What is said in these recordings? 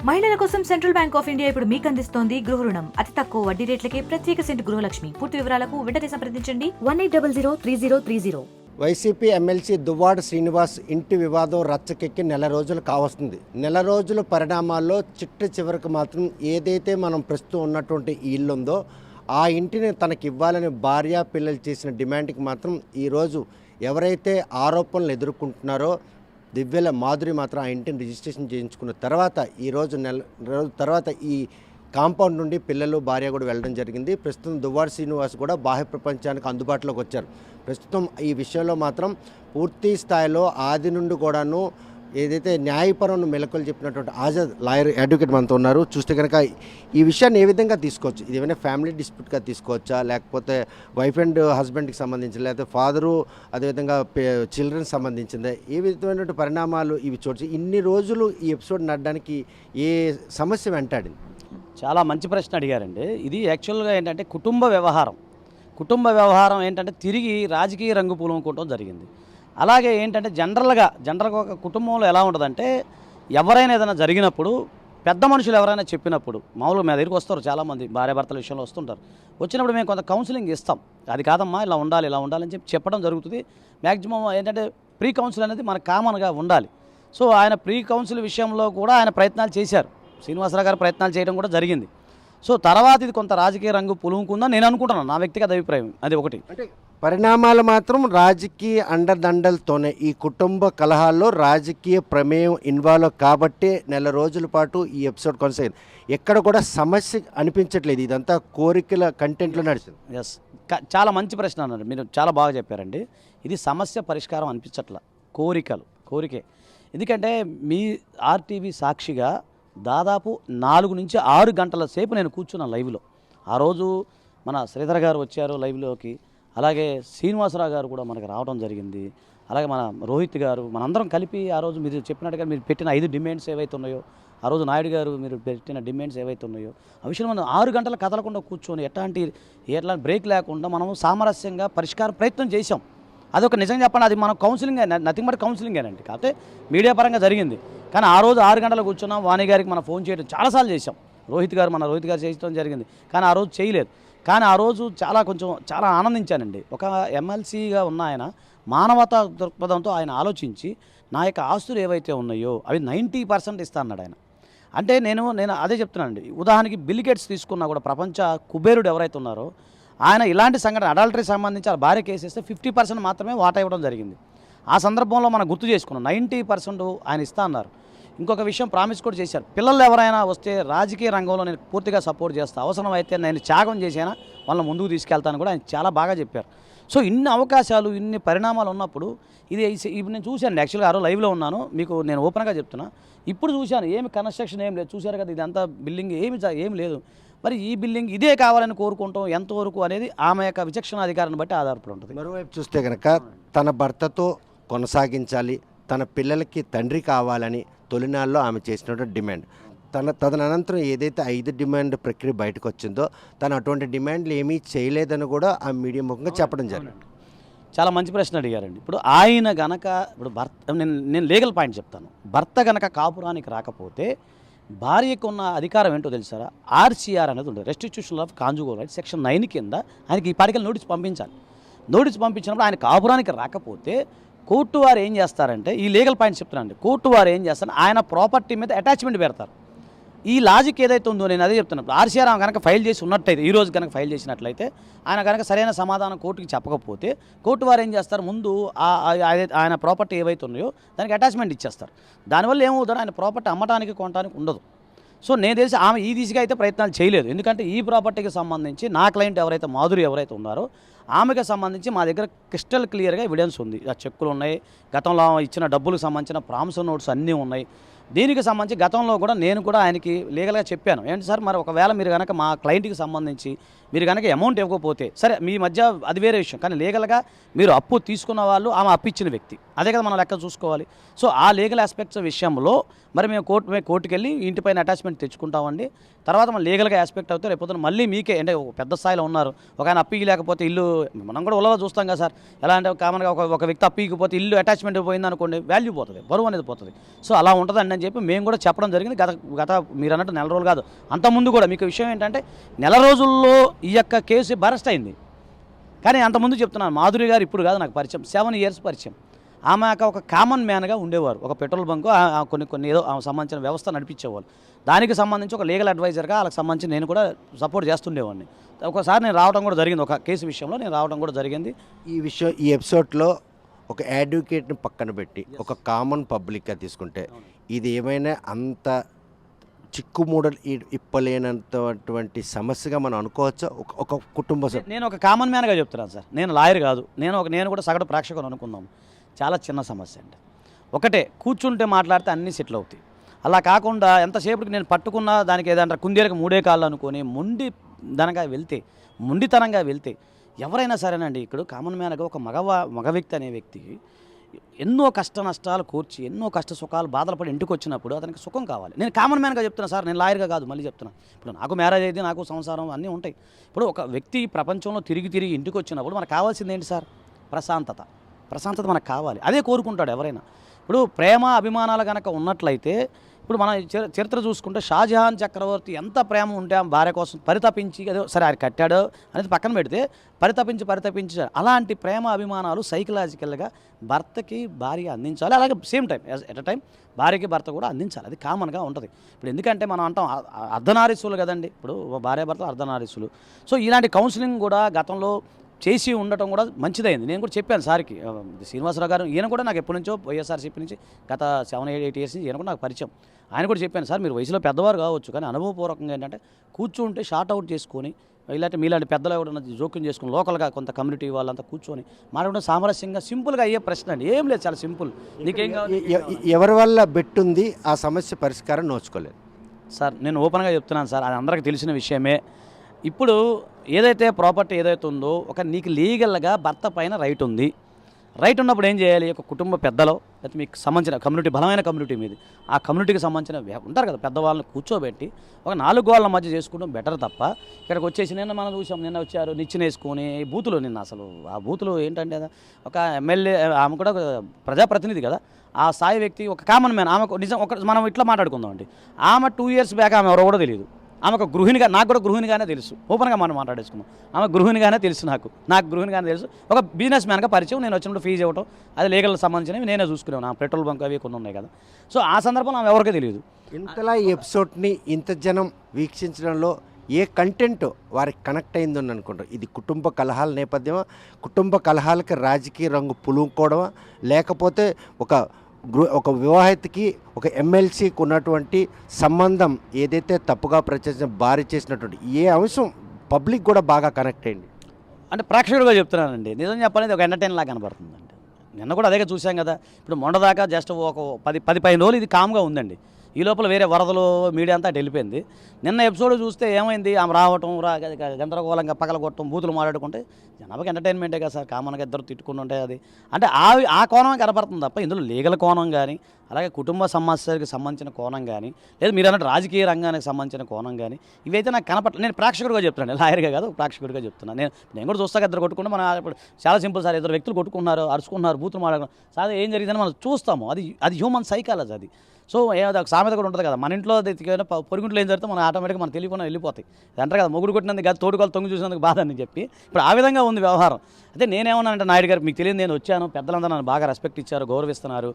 మహిళల కోసం central bank of India ఇప్పుడు మీకు అందిస్తోంది గృహ రుణం. అతి తక్కువ వడ్డీ రేట్లకే ప్రత్యేక సెంటు గృహలక్ష్మి. పూర్తి వివరాలకు వెంటనే సంప్రదించండి 18003030. వైసీపీ ఎమ్మెల్సీ దువ్వాడ శ్రీనివాస్ ఇంటి వివాదం రచ్చకెక్కి నెల రోజులు కావస్తుంది. నెల రోజుల పరిణామాల్లో చివరికి మాత్రం ఏదైతే మనం ప్రస్తుతం ఉన్నటువంటి ఈ ఇల్లు ఉందో ఆ ఇంటిని తనకి ఇవ్వాలని భార్య పిల్లలు చేసిన డిమాండ్కి మాత్రం ఈరోజు ఎవరైతే ఆరోపణలు ఎదుర్కొంటున్నారో దివ్యల మాధురి మాత్రం ఆ ఇంటిని రిజిస్ట్రేషన్ చేయించుకున్న తర్వాత ఈరోజు రోజు తర్వాత ఈ కాంపౌండ్ నుండి పిల్లలు భార్య కూడా వెళ్ళడం జరిగింది. ప్రస్తుతం దువ్వాడ శ్రీనివాస్ కూడా బాహ్య ప్రపంచానికి అందుబాటులోకి వచ్చారు. ప్రస్తుతం ఈ విషయంలో మాత్రం పూర్తి స్థాయిలో ఆది నుండి కూడాను ఏదైతే న్యాయపరమైన మెలకులు చెప్పినటువంటి ఆజాద్ లాయర్ అడ్వకేట్ మనతో ఉన్నారు. చూస్తే కనుక ఈ విషయాన్ని ఏ విధంగా తీసుకోవచ్చు? ఇది ఏమైనా ఫ్యామిలీ డిస్ప్యూట్గా తీసుకోవచ్చా, లేకపోతే వైఫ్ అండ్ హస్బెండ్కి సంబంధించి, లేకపోతే ఫాదరు అదేవిధంగా చిల్డ్రన్కి సంబంధించిందే? ఏ విధమైనటువంటి పరిణామాలు ఇవి చూడవచ్చు? ఇన్ని రోజులు ఈ ఎపిసోడ్ నడడానికి ఏ సమస్య వెంటాడింది? చాలా మంచి ప్రశ్న అడిగారండి. ఇది యాక్చువల్గా ఏంటంటే కుటుంబ వ్యవహారం ఏంటంటే తిరిగి రాజకీయ రంగు పూనుకోవడం జరిగింది. అలాగే ఏంటంటే జనరల్గా ఒక కుటుంబంలో ఎలా ఉంటుందంటే ఎవరైనా ఏదైనా జరిగినప్పుడు పెద్ద మనుషులు ఎవరైనా చెప్పినప్పుడు మామూలుగా మా దగ్గరికి వస్తారు చాలామంది భార్యాభర్తల విషయంలో వస్తుంటారు. వచ్చినప్పుడు మేము కొంత కౌన్సిలింగ్ ఇస్తాం. అది కాదమ్మా ఇలా ఉండాలని చెప్పడం జరుగుతుంది. మ్యాక్సిమం ఏంటంటే ప్రీ కౌన్సిల్ అనేది మనకు కామన్గా ఉండాలి. సో ఆయన ప్రీ కౌన్సిల్ విషయంలో కూడా ఆయన ప్రయత్నాలు చేశారు. శ్రీనివాసరావు గారు ప్రయత్నాలు చేయడం కూడా జరిగింది. సో తర్వాత ఇది కొంత రాజకీయ రంగు పులుముకుందని నేను అనుకుంటున్నాను. నా వ్యక్తిగత అభిప్రాయం అది ఒకటి. అంటే పరిణామాలు మాత్రం రాజకీయ అండదండలతోనే ఈ కుటుంబ కలహాల్లో రాజకీయ ప్రమేయం ఇన్వాల్వ్ కాబట్టి నెల రోజుల పాటు ఈ ఎపిసోడ్ కొనసాగింది. ఎక్కడ కూడా సమస్య అనిపించట్లేదు. ఇదంతా కోరికల కంటెంట్లో నడిచింది. ఎస్, చాలా మంచి ప్రశ్న అన్నారు మీరు. చాలా బాగా చెప్పారండి. ఇది సమస్య పరిష్కారం అనిపించట్ల, కోరికే. ఎందుకంటే మీ ఆర్టీవీ సాక్షిగా దాదాపు 4 నుంచి 6 గంటల సేపు నేను కూర్చున్నాను లైవ్లో. ఆ రోజు మన శ్రీధర్ గారు వచ్చారు లైవ్లోకి. అలాగే శ్రీనివాసరావు గారు కూడా మనకు రావడం జరిగింది. అలాగే మన రోహిత్ గారు, మనందరం కలిపి ఆ రోజు మీరు చెప్పినట్టుగా మీరు పెట్టిన 5 డిమాండ్స్ ఏవైతే ఉన్నాయో, ఆ రోజు నాయుడు గారు మీరు పెట్టిన డిమాండ్స్ ఏవైతే ఉన్నాయో ఆ విషయంలో మనం 6 గంటలు కదలకుండా కూర్చొని ఎట్లాంటి బ్రేక్ లేకుండా మనం సామరస్యంగా పరిష్కారం ప్రయత్నం చేశాం. అదొక నిజంగా చెప్పండి, అది మనం కౌన్సిలింగ్ నథింగ్ బట్ కౌన్సిలింగేనండి. కాకపోతే మీడియా పరంగా జరిగింది. కానీ ఆ రోజు 6 గంటలు కూర్చున్నాం. వాణి గారికి మనం ఫోన్ చేయడం చాలాసార్లు చేశాం. రోహిత్ గారు చేయడం జరిగింది. కానీ ఆ రోజు చేయలేదు. కానీ ఆ రోజు చాలా ఆనందించానండి. ఒక ఎమ్మెల్సీగా ఉన్న ఆయన మానవతా దృక్పథంతో ఆయన ఆలోచించి నా యొక్క ఆస్తులు ఏవైతే ఉన్నాయో అవి 90% ఇస్తా అన్నాడు ఆయన. అంటే నేను అదే చెప్తున్నానండి. ఉదాహరణకి బిల్ గేట్స్ తీసుకున్నా కూడా ప్రపంచ కుబేరుడు ఎవరైతే ఉన్నారో ఆయన ఇలాంటి సంఘటన అడల్టరీ సంబంధించి భార్య కేసు ఇస్తే 50% మాత్రమే వాటా ఇవ్వడం జరిగింది. ఆ సందర్భంలో మనం గుర్తు చేసుకున్నాం. 90% ఆయన ఇస్తా అన్నారు. ఇంకొక విషయం ప్రామిస్ కూడా చేశారు. పిల్లలు ఎవరైనా వస్తే రాజకీయ రంగంలో నేను పూర్తిగా సపోర్ట్ చేస్తాను, అవసరం అయితే నేను త్యాగం చేసినా వాళ్ళని ముందుకు తీసుకెళ్తాను కూడా ఆయన చాలా బాగా చెప్పారు. సో ఇన్ని అవకాశాలు, ఇన్ని పరిణామాలు ఉన్నప్పుడు ఇప్పుడు నేను చూశాను. యాక్చువల్గా ఆ రోజు లైవ్లో ఉన్నాను. మీకు నేను ఓపెన్గా చెప్తున్నా. ఇప్పుడు చూశాను, ఏమి కన్స్ట్రక్షన్ ఏం లేదు. చూశారు కదా, ఇదంతా బిల్డింగ్ ఏమి లేదు. మరి ఈ బిల్డింగ్ ఇదే కావాలని కోరుకుంటాం ఎంతవరకు అనేది ఆమె యొక్క విచక్షణ అధికారాన్ని బట్టి ఆధారపడి ఉంటుంది. మరోవైపు చూస్తే కనుక తన భర్తతో కొనసాగించాలి, తన పిల్లలకి తండ్రి కావాలని తొలినాల్లో ఆమె చేసినటువంటి డిమాండ్. తదనంతరం ఏదైతే 5 డిమాండ్ ప్రక్రియ బయటకు వచ్చిందో తను అటువంటి డిమాండ్లు ఏమీ చేయలేదని కూడా ఆ మీడియా ముఖంగా చెప్పడం జరిగింది. చాలా మంచి ప్రశ్న అడిగారండి. ఇప్పుడు ఆయన గనక భర్త, నేను లీగల్ పాయింట్ చెప్తాను. భర్త గనక కాపురానికి రాకపోతే భార్యకు ఉన్న అధికారం ఏంటో తెలుసారా? ఆర్సీఆర్ అనేది ఉంటుంది, restitution of conjugal right, section 9 కింద ఆయనకి ఈ పాటికల్ నోటీస్ పంపించాలి. నోటీస్ పంపించినప్పుడు ఆయన కాపురానికి రాకపోతే కోర్టు వారు ఏం చేస్తారంటే, ఈ లీగల్ పాయింట్ చెప్తున్నానండి, కోర్టు వారు ఏం చేస్తారు, ఆయన ప్రాపర్టీ మీద అటాచ్మెంట్ పెడతారు. ఈ లాజిక్ ఏదైతే ఉందో నేను అదే చెప్తున్నాను. ఆర్సీఆర్ కనుక ఫైల్ చేసి ఉన్నట్టయితే, ఈ రోజు కనుక ఫైల్ చేసినట్లయితే ఆయన కనుక సరైన సమాధానం కోర్టుకి చెప్పకపోతే కోర్టు వారు ఏం చేస్తారు, ముందు ఆయన ప్రాపర్టీ ఏవైతే ఉన్నాయో దానికి అటాచ్మెంట్ ఇచ్చేస్తారు. దానివల్ల ఏమవుతుందో ఆయన ప్రాపర్టీ అమ్మటానికి కొనడానికి ఉండదు. సో నేను తెలిసి ఆమె ఈ దిశగా అయితే ప్రయత్నాలు చేయలేదు. ఎందుకంటే ఈ ప్రాపర్టీకి సంబంధించి నా క్లయింట్ మాధురి ఎవరైతే ఉన్నారో ఆమెకు సంబంధించి మా దగ్గర క్రిస్టల్ క్లియర్గా ఎవిడెన్స్ ఉంది. ఆ చెక్కులు ఉన్నాయి, గతంలో ఇచ్చిన డబ్బులకు సంబంధించిన ప్రామిస్ నోట్స్ అన్నీ ఉన్నాయి. దీనికి సంబంధించి గతంలో కూడా నేను కూడా ఆయనకి లీగల్గా చెప్పాను. ఏంటి సార్, మరి ఒకవేళ మీరు కనుక మా క్లయింట్కి సంబంధించి మీరు కనుక అమౌంట్ ఇవ్వకపోతే సరే, మీ మధ్య అది వేరే విషయం, కానీ లీగల్గా మీరు అప్పు తీసుకున్న వాళ్ళు, ఆమె అప్పు ఇచ్చిన వ్యక్తి, అదే కదా మనం లెక్క చూసుకోవాలి. సో ఆ లీగల్ ఆస్పెక్ట్స్ విషయంలో మరి మేము కోర్టుకి వెళ్ళి ఇంటిపైన అటాచ్మెంట్ తెచ్చుకుంటామండి. తర్వాత మనం లీగల్గా ఆస్పెక్ట్ అవుతే రేపు మళ్ళీ మీకే, అంటే పెద్ద స్థాయిలో ఉన్నారు, ఒక ఆయన అప్పు లేకపోతే ఇల్లు, మనం కూడా ఉలవ చూస్తాం కదా సార్, ఎలా అంటే కామన్గా ఒక వ్యక్తి అప్పు ఇకపోతే ఇల్లు అటాచ్మెంట్ పోయింది అనుకోండి, వాల్యూ పోతుంది, బరువు అనేది పోతుంది. సో అలా ఉంటుందండి అని చెప్పి మేము కూడా చెప్పడం జరిగింది. గత మీరు అన్నట్టు నెల రోజులు కాదు, అంతకుముందు కూడా. మీకు విషయం ఏంటంటే నెల రోజుల్లో ఈ యొక్క కేసు బరస్ట్ అయింది. కానీ అంతకుముందు చెప్తున్నాను, మాధురి గారు ఇప్పుడు కాదు నాకు పరిచయం, 7 years పరిచయం. ఆమె ఒక కామన్ మ్యాన్గా ఉండేవారు. ఒక పెట్రోల్ బంకు కొన్ని ఏదో సంబంధించిన వ్యవస్థ నడిపించేవాళ్ళు. దానికి సంబంధించి ఒక లీగల్ అడ్వైజర్గా వాళ్ళకి సంబంధించి నేను కూడా సపోర్ట్ చేస్తుండేవాడిని. ఒకసారి నేను రావడం కూడా జరిగింది, ఒక కేసు విషయంలో నేను రావడం కూడా జరిగింది. ఈ ఎపిసోడ్లో ఒక అడ్వకేట్ని పక్కన పెట్టి ఒక కామన్ పబ్లిక్గా తీసుకుంటే ఇది ఏమైనా అంత చిక్కుమూడలు ఇప్పలేనంతటువంటి సమస్యగా మనం అనుకోవచ్చా? ఒక కుటుంబ నేను ఒక కామన్ మ్యాన్గా చెప్తున్నాను సార్, నేను లాయర్ కాదు. నేను కూడా సగటు ప్రేక్షకులు అనుకుందాం. చాలా చిన్న సమస్య అండి. ఒకటే, కూర్చుంటే మాట్లాడితే అన్నీ సెటిల్ అవుతాయి. అలా కాకుండా ఎంతసేపటికి నేను పట్టుకున్నా దానికి ఏదంటే కుందేలకు 3 కాళ్ళు అనుకొని మొండితనంగా వెళ్తే ఎవరైనా సరేనండి. ఇక్కడ కామన్ మ్యాన్గా ఒక మగ వ్యక్తి అనే వ్యక్తి ఎన్నో కష్ట నష్టాలు కోర్చి, ఎన్నో కష్ట సుఖాలు బాధలు పడి ఇంటికి వచ్చినప్పుడు అతనికి సుఖం కావాలి. నేను కామన్ మ్యాన్గా చెప్తున్నా సార్, నేను లాయర్గా కాదు. మళ్ళీ చెప్తున్నా, ఇప్పుడు నాకు మ్యారేజ్ అయితే నాకు సంసారం అన్నీ ఉంటాయి. ఇప్పుడు ఒక వ్యక్తి ప్రపంచంలో తిరిగి ఇంటికి వచ్చినప్పుడు మనకు కావాల్సింది ఏంటి సార్? ప్రశాంతత మనకు కావాలి. అదే కోరుకుంటాడు ఎవరైనా. ఇప్పుడు ప్రేమ అభిమానాలు కనుక ఉన్నట్లయితే, ఇప్పుడు మన చరిత్ర చూసుకుంటే షాజహాన్ చక్రవర్తి ఎంత ప్రేమ ఉంటే ఆ భార్య కోసం పరితపించి, అదే సరే ఆయన కట్టాడో అనేది పక్కన పెడితే పరితపించి అలాంటి ప్రేమ అభిమానాలు సైకలాజికల్గా భర్తకి భార్య అందించాలి. అలాగే same time at a time భార్యకి భర్త కూడా అందించాలి. అది కామన్గా ఉంటుంది. ఇప్పుడు ఎందుకంటే మనం అంటాం అర్ధనారీసులు కదండి, ఇప్పుడు భార్య భర్తలు అర్ధనారీసులు. సో ఇలాంటి కౌన్సిలింగ్ కూడా గతంలో చేసి ఉండటం కూడా మంచిదైంది. నేను కూడా చెప్పాను సార్కి, శ్రీనివాసరావు గారు, ఈయన కూడా నాకు ఎప్పటి నుంచో వైఎస్ఆర్సీపీ నుంచి గత 7-8 years నుంచి ఈయన కూడా నాకు పరిచయం. ఆయన కూడా చెప్పాను, సార్ మీరు వయసులో పెద్దవారు కావచ్చు కానీ అనుభవపూర్వకంగా ఏంటంటే కూర్చుంటే షార్ట్ అవుట్ చేసుకొని, ఇలాంటి మీలాంటి పెద్దలు ఎవరైనా జోక్యం చేసుకుని లోకల్గా కొంత కమ్యూనిటీ వాళ్ళంతా కూర్చొని మాట్లాడడం సామరస్యంగా సింపుల్గా అయ్యే ప్రశ్న అండి. ఏం లేదు, చాలా సింపుల్. నీకేం కావాలి? ఎవరి వల్ల బెట్టుంది ఆ సమస్య పరిష్కారం నోచుకోలేదు సార్. నేను ఓపెన్గా చెప్తున్నాను సార్, అది అందరికీ తెలిసిన విషయమే. ఇప్పుడు ఏదైతే ప్రాపర్టీ ఏదైతే ఉందో, నీకు లీగల్గా భర్త పైన రైట్ ఉంది. రైట్ ఉన్నప్పుడు ఏం చేయాలి? ఒక కుటుంబ పెద్దలో లేకపోతే మీకు సంబంధించిన కమ్యూనిటీ, బలమైన కమ్యూనిటీ మీది, ఆ కమ్యూనిటీకి సంబంధించిన ఉంటారు కదా పెద్దవాళ్ళని కూర్చోబెట్టి ఒక 4 గోళ్ల మధ్య చేసుకోవడం బెటర్ తప్ప ఇక్కడికి వచ్చేసి మనం చూసాం, నిన్న వచ్చారు నిచ్చెన వేసుకొని బూతులు. నిన్న అసలు ఆ బూతులు ఏంటంటే, ఒక ఎమ్మెల్యే, ఆమె కూడా ప్రజాప్రతినిధి కదా, ఆ స్థాయి వ్యక్తి, ఒక కామన్ మ్యాన్. ఆమెకు నిజం మనం ఇట్లా మాట్లాడుకుందాం అండి. ఆమె 2 years బ్యాక్ ఆమె ఎవరో కూడా తెలియదు. ఆమె ఒక గృహిణిగా, నాకు కూడా గృహిణిగానే తెలుసు. ఓపెన్గా మనం మాట్లాడేసుకున్నాం. ఆమె గృహిణిగానే తెలుసు, నాకు గృహిణిగానే తెలుసు. ఒక బిజినెస్ మ్యాన్గా పరిచయం. నేను వచ్చినప్పుడు ఫీజు ఇవ్వటం, అది లీగల్ సంబంధించినవి నేనే చూసుకున్నాను. ఆ పెట్రోల్ బంక్ అవి కొన్ని ఉన్నాయి కదా. సో ఆ సందర్భంలో ఆమె ఎవరికీ తెలియదు. ఇంతలా ఈ ఎపిసోడ్ని ఇంత జనం వీక్షించడంలో ఏ కంటెంట్ వారికి కనెక్ట్ అయిందని అనుకుంటారు? ఇది కుటుంబ కలహాల నేపథ్యమా, కుటుంబ కలహాలకి రాజకీయ రంగు పులుకోవడమా, లేకపోతే ఒక వివాహితకి ఒక ఎమ్మెల్సీకి ఉన్నటువంటి సంబంధం ఏదైతే తప్పుగా ప్రచారం భారీ చేసినటువంటి ఏ అంశం పబ్లిక్ కూడా బాగా కనెక్ట్ అయింది? అంటే ప్రేక్షకుడిగా చెప్తున్నానండి, నిజం చెప్పాలని ఒక ఎంటర్టైన్ లాగా కనబడుతుందండి. నిన్న కూడా అదే చూసాం కదా. ఇప్పుడు మొన్నదాకా జస్ట్ ఒక 10-15 రోజులు ఇది కామ్గా ఉందండి. ఈ లోపల వేరే వరదలు మీడియా అంతా వెళ్ళిపోయింది. నిన్న ఎపిసోడ్ చూస్తే ఏమైంది? ఆమె రావటం, గందరగోళంగా పగలగొట్టడం, బూతులు మాట్లాడుకుంటే జనాభాకి ఎంటర్టైన్మెంటే కదా సార్. కామన్గా ఇద్దరు తిట్టుకుంటుంటే అది అంటే ఆ కోణం కనపడుతుంది తప్ప ఇందులో లీగల్ కోణం కానీ, అలాగే కుటుంబ సమస్యలకు సంబంధించిన కోణం కానీ, లేదా మీరు అన్నట్టు రాజకీయ రంగానికి సంబంధించిన కోణం కానీ ఇవైతే నాకు కనపడలేదు. నేను ప్రేక్షకుడిగా చెప్తున్నాను, లాయర్గా కాదు, ప్రేక్షకుడిగా చెప్తున్నాను. నేను కూడా చూస్తాక ఇద్దరు కొట్టుకుంటే మనం ఇప్పుడు చాలా సింపుల్ సార్. ఇద్దరు వ్యక్తులు కొట్టుకున్నారు, అరుచుకున్నారు, బూతులు మాట్లాడుకున్నారు సార్, ఏం జరిగిందని మనం చూస్తాము. అది హ్యూమన్ సైకాలజీ అది. సో ఏదో ఒక సామెత కూడా ఉంటుంది కదా, మన ఇంట్లో పొరుగుంట్లో ఏం జరిగితే మనం ఆటోమేటిక్గా మనం తెలియకుండా వెళ్ళిపోతాయి. అంటారు కదా, మొగుడు కొట్టినందుకు కాదు తోడుకోవాలి తొంగి చూసినందుకు బాధ అని చెప్పి. ఇప్పుడు ఆ విధంగా ఉంది వ్యవహారం. అయితే నేనేమన్నానంటే, నాయుడు గారు మీకు తెలియదు, నేను వచ్చాను, పెద్దలందరూ నన్ను బాగా రెస్పెక్ట్ ఇచ్చారు, గౌరవిస్తున్నారు.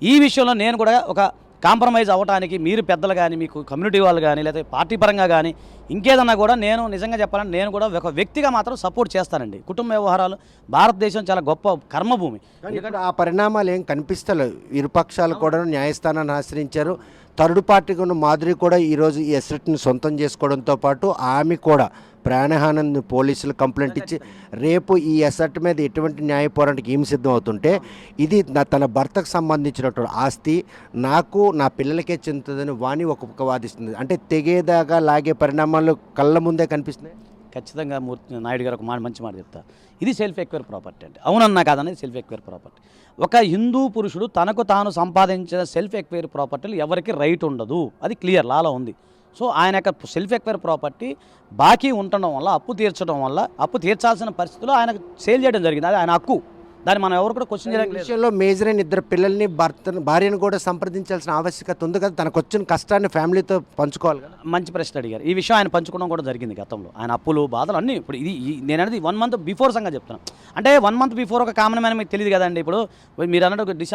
ఈ విషయంలో నేను కూడా ఒక కాంప్రమైజ్ అవ్వడానికి మీరు పెద్దలు కానీ, మీకు కమ్యూనిటీ వాళ్ళు కానీ, లేకపోతే పార్టీ పరంగా కానీ ఇంకేదన్నా కూడా నేను నిజంగా చెప్పాలంటే నేను కూడా ఒక వ్యక్తిగా మాత్రం సపోర్ట్ చేస్తానండి. కుటుంబ వ్యవహారాలు భారతదేశం చాలా గొప్ప కర్మభూమి. ఎందుకంటే ఆ పరిణామాలు ఏం కనిపిస్తలేవు. ఇరుపక్షాలు కూడా న్యాయస్థానాన్ని ఆశ్రయించారు. థర్డ్ పార్టీకి ఉన్న మాధురి కూడా ఈరోజు ఈ ఎసెట్ని సొంతం చేసుకోవడంతో పాటు ఆమె కూడా ప్రాణహాని పోలీసులు కంప్లైంట్ ఇచ్చి రేపు ఈ ఎసెట్ మీద ఎటువంటి న్యాయ పోరాటానికి ఏమి సిద్ధం అవుతుంటే, ఇది తన భర్తకు సంబంధించినటువంటి ఆస్తి నాకు నా పిల్లలకే చెందుతుందని వాణి ఒక వాదిస్తుంది. అంటే తెగేదాకా లాగే పరిణామాలు కళ్ళ ముందే కనిపిస్తున్నాయి. ఖచ్చితంగా నాయుడు గారు ఒక మంచి మాట చెప్తా. ఇది సెల్ఫ్ ఎక్వైర్ ప్రాపర్టీ అంటే అవునన్నా కాదనేది సెల్ఫ్ ఎక్వైర్ ప్రాపర్టీ. ఒక హిందూ పురుషుడు తనకు తాను సంపాదించిన సెల్ఫ్ ఎక్వైర్ ప్రాపర్టీలు ఎవరికి రైట్ ఉండదు, అది క్లియర్ లాలో ఉంది. సో ఆయన యొక్క సెల్ఫ్ ఎక్వైర్ ప్రాపర్టీ బాకీ ఉండడం వల్ల, అప్పు తీర్చడం వల్ల, అప్పు తీర్చాల్సిన పరిస్థితుల్లో ఆయనకు సేల్ చేయడం జరిగింది. అది ఆయన హక్కు. దాన్ని మనం ఎవరు కూడా క్వశ్చన్ ఈ చేయడానికి లేదు. విషయంలో మేజర్ అయిన ఇద్దరు పిల్లల్ని భార్యను కూడా సంప్రదించాల్సిన ఆవశ్యకత ఉంది కదా, తనకు వచ్చిన కష్టాన్ని ఫ్యామిలీతో పంచుకోవాలి కదా. మంచి ప్రశ్న అడిగారు. ఈ విషయం ఆయన పంచుకోవడం కూడా జరిగింది గతంలో. ఆయన అప్పులు బాధలు అన్నీ ఇప్పుడు నేను అనేది 1 month బిఫోర్ సంగతి చెప్తున్నాను. అంటే 1 month బిఫోర్ ఒక కామన్ మ్యాన్ మీకు తెలియదు కదండి. ఇప్పుడు మీరు అన్నట్టు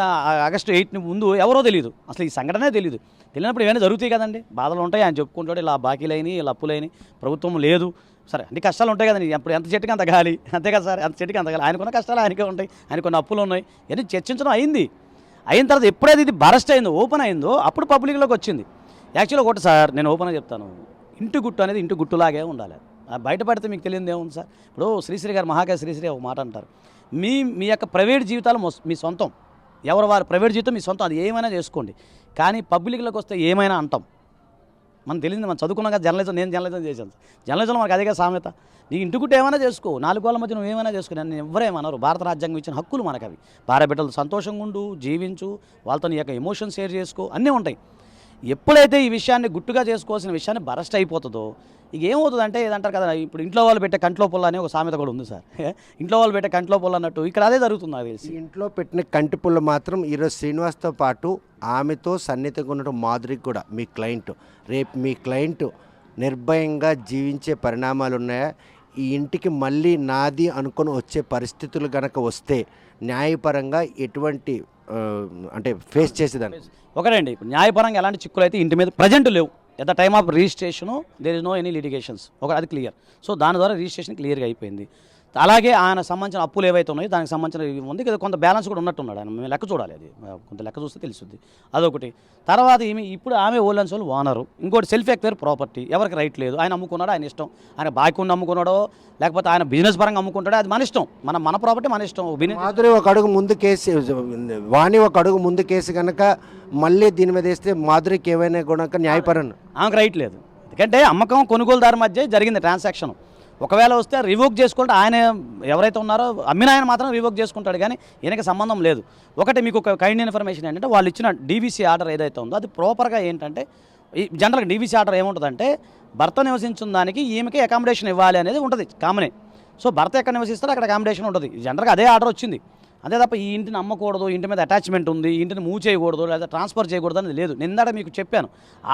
ఆగస్టు 8 ముందు ఎవరో తెలియదు, అసలు ఈ సంఘటనే తెలియదు. తెలియనప్పుడు ఇవన్నీ జరుగుతాయి కదండి, బాధలు ఉంటాయి. ఆయన చెప్పుకుంటాడు ఇలా బాకీలైన ఇలా అప్పులైన ప్రభుత్వం లేదు, సరే అన్ని కష్టాలు ఉంటాయి కదండి. అప్పుడు ఎంత చెట్టుకి అంత గాలి, అంతే కదా సార్, అంత చెట్టుకి అంత గాలి. ఆయనకున్న కష్టాలు ఆయనకే ఉంటాయి, ఆయనకున్న అప్పులు ఉన్నాయి. ఇవన్నీ చర్చించడం అయింది. అయిన తర్వాత ఎప్పుడైతే ఇది బరస్ట్ అయిందో, ఓపెన్ అయిందో, అప్పుడు పబ్లిక్లోకి వచ్చింది. యాక్చువల్గా ఒకటి సార్, నేను ఓపెన్గా చెప్తాను, ఇంటి గుట్టు అనేది ఇంటి గుట్టులాగే ఉండాలి. బయటపడితే మీకు తెలియదు ఏముంది సార్. ఇప్పుడు శ్రీశ్రీ గారు, మహాకవి శ్రీశ్రీ ఒక మాట అంటారు, మీ యొక్క ప్రైవేట్ జీవితాలు మీ సొంతం, ఎవరు వారి ప్రైవేట్ జీవితం మీ సొంతం, అది ఏమైనా చేసుకోండి. కానీ పబ్లిక్లోకి వస్తే ఏమైనా అంటాం. మనం తెలియదు, మనం చదువుకున్నాం కదా జర్నలిజం, నేను జర్నలిజం చేశాను. జర్నలిజంలో మనకు అదే కదా సామెత, నీ ఇంటికుంటే ఏమైనా చేసుకో, 4 వాళ్ళ మధ్య నువ్వు ఏమైనా చేసుకో, నన్ను ఎవరేమన్నారు. భారత రాజ్యాంగం ఇచ్చిన హక్కులు మనకు అవి. భార్య బిడ్డలు సంతోషంగా ఉండు, జీవించు, వాళ్ళతో నీ యొక్క ఎమోషన్ షేర్ చేసుకో, అన్నీ ఉంటాయి. ఎప్పుడైతే ఈ విషయాన్ని గుట్టుగా చేసుకోవాల్సిన విషయాన్ని బరస్ట్ అయిపోతుందో, ఇక ఏమవుతుందంటే ఏదంటారు కదా, ఇప్పుడు ఇంట్లో వాళ్ళు పెట్టే కంట్లో పుల్ల అని ఒక సామెత కూడా ఉంది సార్. ఇంట్లో వాళ్ళు పెట్టే కంట్లో పుల్ల అన్నట్టు ఇక్కడ అదే జరుగుతుంది నాకు తెలిసి. ఈ ఇంట్లో పెట్టిన కంటి పుల్ల మాత్రం ఈరోజు శ్రీనివాస్తో పాటు ఆమెతో సన్నిహితంగా ఉండటం మాధురికి కూడా, మీ క్లయింట్, రేపు మీ క్లయింట్ నిర్భయంగా జీవించే పరిణామాలు ఉన్నాయా? ఈ ఇంటికి మళ్ళీ నాది అనుకొని వచ్చే పరిస్థితులు కనుక వస్తే న్యాయపరంగా ఎటువంటి అంటే ఫేస్ చేసేదాన్ని? ఒకటండి, ఇప్పుడు న్యాయపరంగా ఎలాంటి చిక్కులు అయితే ఇంటి మీద ప్రజెంట్ లేవు. At the time of registration there is no any litigations, అది క్లియర్. సో దాని ద్వారా రిజిస్ట్రేషన్ క్లియర్గా అయిపోయింది. అలాగే ఆయన సంబంధించిన అప్పులు ఏవైతే ఉన్నాయో దానికి సంబంధించిన ఉంది కదా, కొంత బ్యాలెన్స్ కూడా ఉన్నట్టున్నాడు ఆయన. మేము లెక్క చూడాలి, అది కొంత లెక్క చూస్తే తెలుస్తుంది. అదొకటి. తర్వాత ఇప్పుడు ఆమె ఓల్డెన్స్ వాళ్ళు ఓనరు, ఇంకోటి సెల్ఫ్ ఎక్వైర్ ప్రాపర్టీ, ఎవరికి రైట్ లేదు. ఆయన అమ్ముకున్నాడో ఆయన ఇష్టం, ఆయన బాకీ ఉండి అమ్ముకున్నాడో లేకపోతే ఆయన బిజినెస్ పరంగా అమ్ముకుంటాడో అది మన ఇష్టం, మన ప్రాపర్టీ మన ఇష్టం. మాధురి ఒక అడుగు ముందు కేసు, వాణి ఒక అడుగు ముందు కేసు కనుక మళ్ళీ దీని మీద వేస్తే మాధురికి ఏమైనా కూడా న్యాయపరంగా ఆమెకు రైట్ లేదు. ఎందుకంటే అమ్మకం కొనుగోలుదారు మధ్య జరిగింది ట్రాన్సాక్షన్. ఒకవేళ వస్తే రివోక్ చేసుకుంటే ఆయన ఎవరైతే ఉన్నారో అమ్మిన ఆయన మాత్రం రివోక్ చేసుకుంటాడు, కానీ ఈయనకి సంబంధం లేదు. ఒకటి మీకు ఒక కైండ్ ఇన్ఫర్మేషన్ ఏంటంటే, వాళ్ళు ఇచ్చిన డీవీసీ ఆర్డర్ ఏదైతే ఉందో అది ప్రాపర్గా ఏంటంటే, ఈ జనరల్గా డీవీసీ ఆర్డర్ ఏముంటుందంటే, భర్త నివసించిన దానికి ఈమెకి అకామిడేషన్ ఇవ్వాలి అనేది ఉంటుంది కామనే. సో భర్త ఎక్కడ నివసిస్తారో అక్కడ అకామిడేషన్ ఉంటుంది. జనరల్గా అదే ఆర్డర్ వచ్చింది. అంతే తప్ప ఈ ఇంటిని అమ్మకూడదు, ఇంటి మీద అటాచ్మెంట్ ఉంది, ఈ ఇంటిని మూవ్ చేయకూడదు లేదా ట్రాన్స్ఫర్ చేయకూడదు అనేది లేదు. నిందాక మీకు చెప్పాను,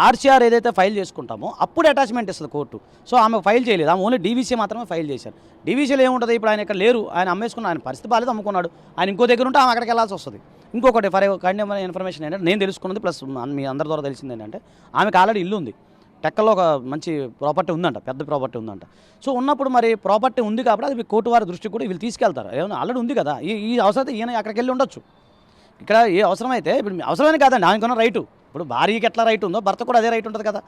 ఆర్సీఆర్ ఏదైతే ఫైల్ చేసుకుంటామో అప్పుడు అటాచ్మెంట్ ఇస్తుంది కోర్టు. సో ఆమె ఫైల్ చేయలేదు, ఆమె ఓన్లీ డీవీసీ మాత్రమే ఫైల్ చేశారు. డీవీసీలో ఏముంటుంది, ఇప్పుడు ఆయన ఇక్కడ లేరు, ఆయన అమ్మేసుకున్న, ఆయన పరిస్థితి బాగాలేదు, అమ్ముకున్నాడు, ఆయన ఇంకో దగ్గర ఉంటే ఆమె అక్కడికి వెళ్ళాల్సి వస్తుంది. ఇంకొకటి ఫర్ కైండ్ ఇన్ఫర్మేషన్ ఏంటంటే, నేను తెలుసుకున్నది ప్లస్ మీ అందరి ద్వారా తెలిసింది ఏంటంటే, ఆమెకు ఆల్రెడీ ఇల్లు ఉంది, టెక్కల్లో ఒక మంచి ప్రాపర్టీ ఉందంట, పెద్ద ప్రాపర్టీ ఉందంట. సో ఉన్నప్పుడు మరి ప్రాపర్టీ ఉంది కాబట్టి అది కోర్టు వారి దృష్టికి కూడా వీళ్ళు తీసుకెళ్తారు. ఏమన్నా ఆల్రెడీ ఉంది కదా, ఈ అవసరం ఈయన అక్కడికి వెళ్ళి ఉండొచ్చు. ఇక్కడ ఏ అవసరమైతే, ఇప్పుడు అవసరమైన కాదండి, ఆయనకున్న రైటు. ఇప్పుడు భార్యకి ఎట్లా రైట్ ఉందో భర్త కూడా అదే రైట్ ఉంటుంది కదా.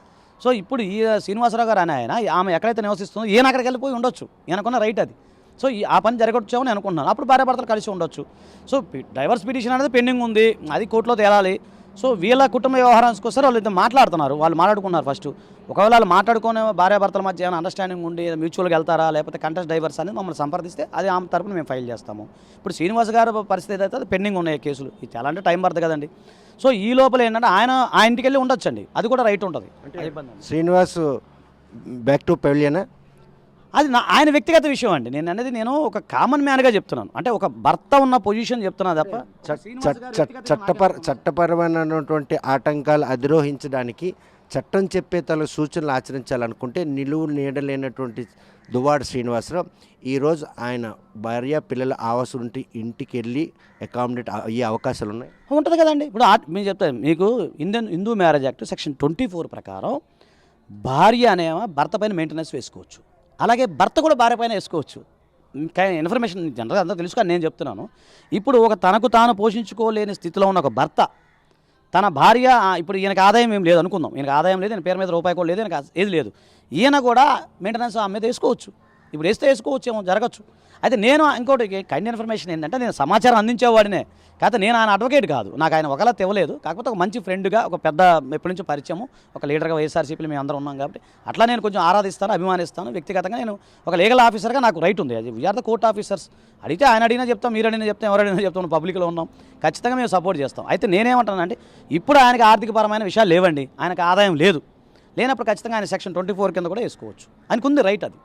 సో ఇప్పుడు ఈ శ్రీనివాసరావు గారు అని ఆయన, ఆమె ఎక్కడైతే నివసిస్తుందో ఈయన అక్కడికి వెళ్ళిపోయి ఉండొచ్చు, ఈయనకున్న రైట్ అది. సో ఆ పని జరగొచ్చామని అనుకుంటున్నాను. అప్పుడు భార్యాభర్తలు కలిసి ఉండొచ్చు. సో డైవర్స్ పిటిషన్ అనేది పెండింగ్ ఉంది, అది కోర్టులో తేలాలి. సో వీళ్ళ కుటుంబ వ్యవహారానికి వస్తారు, వాళ్ళు ఇద్దరు మాట్లాడుతున్నారు, వాళ్ళు మాట్లాడుకున్నారు ఫస్ట్. ఒకవేళ వాళ్ళు మాట్లాడుకునే భార్యాభర్తల మధ్య ఏమైనా అండర్స్టాండింగ్ ఉండి మ్యూచువల్గా వెళ్తారా లేకపోతే కంటెస్ట్ డైవర్స్ అనేది మమ్మల్ని సంప్రదిస్తే అది ఆమె తరపున మేము ఫైల్ చేస్తాము. ఇప్పుడు శ్రీనివాస్ గారి పరిస్థితి అయితే అది పెండింగ్ ఉన్నాయి కేసులు, ఇది చాలా అంటే టైం పడుతుంది కదండి. సో ఈ లోపల ఏంటంటే ఆయన ఇంటికి వెళ్ళి ఉండొచ్చండి, అది కూడా రైట్ ఉంటుంది. శ్రీనివాస్ బ్యాక్ టు పెవిలియనా? అది ఆయన వ్యక్తిగత విషయం అండి. నేను ఒక కామన్ మ్యాన్గా చెప్తున్నాను, అంటే ఒక భర్త ఉన్న పొజిషన్ చెప్తున్నా తప్ప చట్టపరమైనటువంటి ఆటంకాలు అధిరోహించడానికి చట్టం చెప్పే తల సూచనలు ఆచరించాలనుకుంటే నిలువు నీడలేనటువంటి దువ్వాడ శ్రీనివాసరావు ఈరోజు ఆయన భార్య పిల్లల ఆవాసం ఉంటే ఇంటికి వెళ్ళి అకామిడేట్ అయ్యే అవకాశాలు ఉన్నాయి, ఉంటుంది కదండి. ఇప్పుడు మేము చెప్తాను మీకు, హిందూ మ్యారేజ్ యాక్ట్ సెక్షన్ 24 ప్రకారం భార్య అనేమో భర్త పైన మెయింటెనెన్స్ వేసుకోవచ్చు, అలాగే భర్త కూడా భార్య పైన వేసుకోవచ్చు. ఇన్ఫర్మేషన్ జనరల్గా అంతా తెలుసుకొని నేను చెప్తున్నాను. ఇప్పుడు ఒక తనకు తాను పోషించుకోలేని స్థితిలో ఉన్న ఒక భర్త తన భార్య, ఇప్పుడు ఈయనకు ఆదాయం ఏం లేదు అనుకుందాం, ఈయనకు ఆదాయం లేదు, ఈయన పేరు మీద రూపాయి కూడా లేదు, ఈయనకు ఏది లేదు, ఈయన కూడా మెయింటెనెన్స్ ఆమె మీద వేసుకోవచ్చు. ఇప్పుడు వేసుకోవచ్చు ఏమో జరగచ్చు. అయితే నేను ఇంకోటి కైండ్ ఇన్ఫర్మేషన్ ఏంటంటే, నేను సమాచారం అందించేవాడినే, కాకపోతే నేను ఆయన అడ్వకేట్ కాదు, నాకు ఆయన ఒకలా తెవలేదు. కాకపోతే ఒక మంచి ఫ్రెండ్గా, ఒక పెద్ద ఎప్పటి నుంచో పరిచయము, ఒక లీడర్గా వైఎస్ఆర్సీపీలో మేము అందరం ఉన్నాం కాబట్టి అట్లా నేను కొంచెం ఆరాధిస్తాను, అభిమానిస్తాను. వ్యక్తిగతంగా నేను ఒక లీగల్ ఆఫీసర్గా నాకు రైట్ ఉంది, అది వీఆర్ ద కోర్ట్ ఆఫీసర్స్. అడిగితే ఆయన అడిగినా చెప్తాం, మీరు అడిగినా చెప్తాం, ఎవరైనా చెప్తాం, పబ్లిక్లో ఉన్నాం, ఖచ్చితంగా మేము సపోర్ట్ చేస్తాం. అయితే నేనేమంటానంటే, ఇప్పుడు ఆయనకి ఆర్థికపరమైన విషయాలు లేవండి, ఆయనకు ఆదాయం లేదు, లేనప్పుడు ఖచ్చితంగా ఆయన సెక్షన్ 24 కింద కూడా వేసుకోవచ్చు ఆయనకు ఉంది రైట్. అది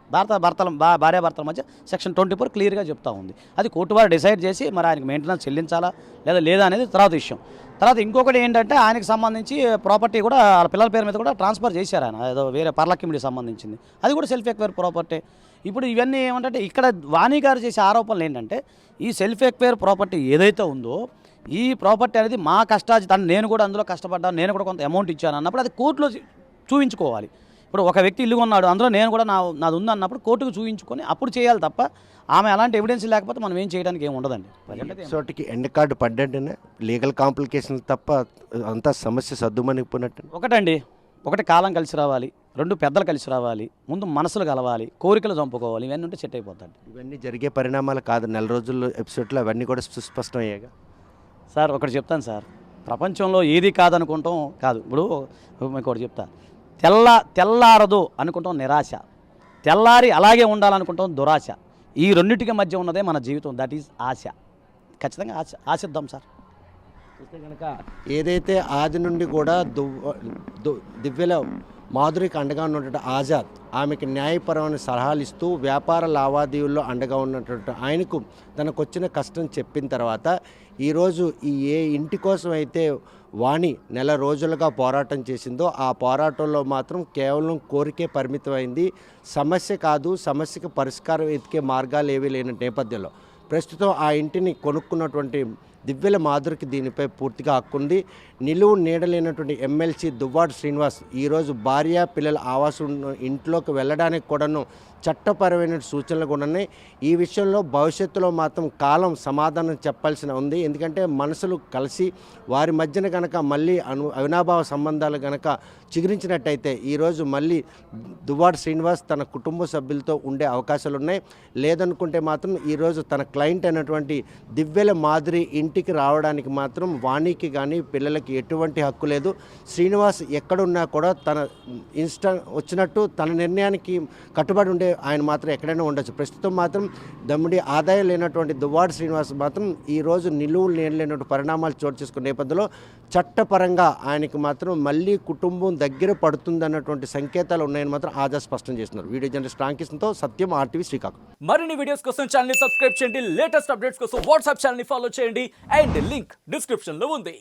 భార్యాభర్తల మధ్య సెక్షన్ 24 క్లియర్గా చెప్తా ఉంది. అది కోర్టు వారు డిసైడ్ చేసి మరి ఆయనకు మెయింటెనెన్స్ చెల్లించాలా లేదా అనేది తర్వాత విషయం. తర్వాత ఇంకొకటి ఏంటంటే ఆయనకు సంబంధించి ప్రాపర్టీ కూడా వాళ్ళ పిల్లల పేరు మీద కూడా ట్రాన్స్ఫర్ చేశారు ఆయన, ఏదో వేరే పర్లకిమిడికి సంబంధించింది, అది కూడా సెల్ఫ్ ఎక్వైర్ ప్రాపర్టీ. ఇప్పుడు ఇవన్నీ ఏమంటే ఇక్కడ వాణి గారు చేసే ఆరోపణలు ఏంటంటే ఈ సెల్ఫ్ ఎక్వైర్ ప్రాపర్టీ ఏదైతే ఉందో ఈ ప్రాపర్టీ అనేది మా కష్టాజితం, నేను కూడా అందులో కష్టపడ్డాను, నేను కూడా కొంత అమౌంట్ ఇచ్చాను అన్నప్పుడు అది కోర్టులో చూపించుకోవాలి. ఇప్పుడు ఒక వ్యక్తి ఇల్లు కొన్నాడు, అందులో నేను కూడా నాది ఉంది అన్నప్పుడు కోర్టుకు చూపించుకొని అప్పుడు చేయాలి తప్ప ఆమె అలాంటి ఎవిడెన్స్ లేకపోతే మనం ఏం చేయడానికి ఏమి ఉండదండి. చోటికి ఎండ్ కార్డు పడ్డంటేనే లీగల్ కాంప్లికేషన్స్ తప్ప అంతా సమస్య సర్దుమనిపోయినట్టు. ఒకటి కాలం కలిసి రావాలి, 2 పెద్దలు కలిసి రావాలి, ముందు మనసులు కలవాలి, కోరికలు చంపుకోవాలి, ఇవన్నీ ఉంటే సెట్ అయిపోతాయి. ఇవన్నీ జరిగే పరిణామాలు కాదు, నెల రోజుల్లో ఎపిసోడ్లో అవన్నీ కూడా సుస్పష్టం అయ్యాగా. సార్ ఒకటి చెప్తాను సార్, ప్రపంచంలో ఏది కాదనుకుంటాం కాదు. ఇప్పుడు మీకు ఒకటి చెప్తా, తెల్లారదు అనుకుంటాం నిరాశ, తెల్లారి అలాగే ఉండాలనుకుంటాం దురాశ. ఈ రెండింటికి మధ్య ఉన్నదే మన జీవితం, దట్ ఈజ్ ఆశ. ఖచ్చితంగా ఆశిద్దాం సార్. చూస్తే కనుక ఏదైతే ఆది నుండి కూడా దివ్యలో మాధురికి అండగా ఉన్నటువంటి ఆజాద్ ఆమెకి న్యాయపరమైన సలహాలు ఇస్తూ వ్యాపార లావాదేవీల్లో అండగా ఉన్నటువంటి ఆయనకు తనకు వచ్చిన కష్టం చెప్పిన తర్వాత ఈరోజు ఏ ఇంటి కోసం అయితే వాణి నెల రోజులుగా పోరాటం చేసిందో ఆ పోరాటంలో మాత్రం కేవలం కోరికే పరిమితమైంది, సమస్య కాదు, సమస్యకు పరిష్కారం ఎతికే మార్గాలు ఏవీ లేని నేపథ్యంలో ప్రస్తుతం ఆ ఇంటిని కొనుక్కున్నటువంటి దివ్యల మాధురికి దీనిపై పూర్తిగా హక్కుంది. నిలువు నీడలేనటువంటి ఎమ్మెల్సీ దువ్వాడ శ్రీనివాస్ ఈరోజు భార్య పిల్లల ఆవాసం ఇంట్లోకి వెళ్ళడానికి కూడాను చట్టపరమైన సూచనలు కూడా ఉన్నాయి. ఈ విషయంలో భవిష్యత్తులో మాత్రం కాలం సమాధానం చెప్పాల్సిన ఉంది. ఎందుకంటే మనసులు కలిసి వారి మధ్యన కనుక మళ్ళీ అవినాభావ సంబంధాలు కనుక చిగురించినట్టయితే ఈరోజు మళ్ళీ దువ్వాడ శ్రీనివాస్ తన కుటుంబ సభ్యులతో ఉండే అవకాశాలు ఉన్నాయి. లేదనుకుంటే మాత్రం ఈరోజు తన క్లయింట్ అయినటువంటి దివ్యల మాధురి ఇంటికి రావడానికి మాత్రం వాణికి కానీ పిల్లలకి ఎటువంటి హక్కు లేదు. శ్రీనివాస్ ఎక్కడున్నా కూడా తన వచ్చినట్టు తన నిర్ణయానికి కట్టుబడి ఉండే ఆయన మాత్రం ఎక్కడైనా ఉండొచ్చు. ప్రస్తుతం మాత్రం దమ్ముడి ఆదాయం లేనటువంటి దువ్వాడ శ్రీనివాస్ మాత్రం ఈరోజు నిలువులు లేనటువంటి పరిణామాలు చోటు చేసుకునే నేపథ్యంలో చట్టపరంగా ఆయనకి మాత్రం మళ్ళీ కుటుంబం దగ్గర పడుతుందన్నటువంటి సంకేతాలు ఉన్నాయని మాత్రం ఆజా స్పష్టం చేస్తున్నారు. వీడియో జర్నలిస్ట్ రాంకిషన్తో సత్యం, RTV శ్రీకాకుళం. మరిన్ని వీడియోస్ కోసం ఛానల్ ని సబ్స్క్రైబ్ చేయండి, లేటెస్ట్ అప్డేట్స్ కోసం వాట్సాప్ ఛానల్ ని ఫాలో చేయండి అండ్ లింక్ డిస్క్రిప్షన్ లో ఉంది.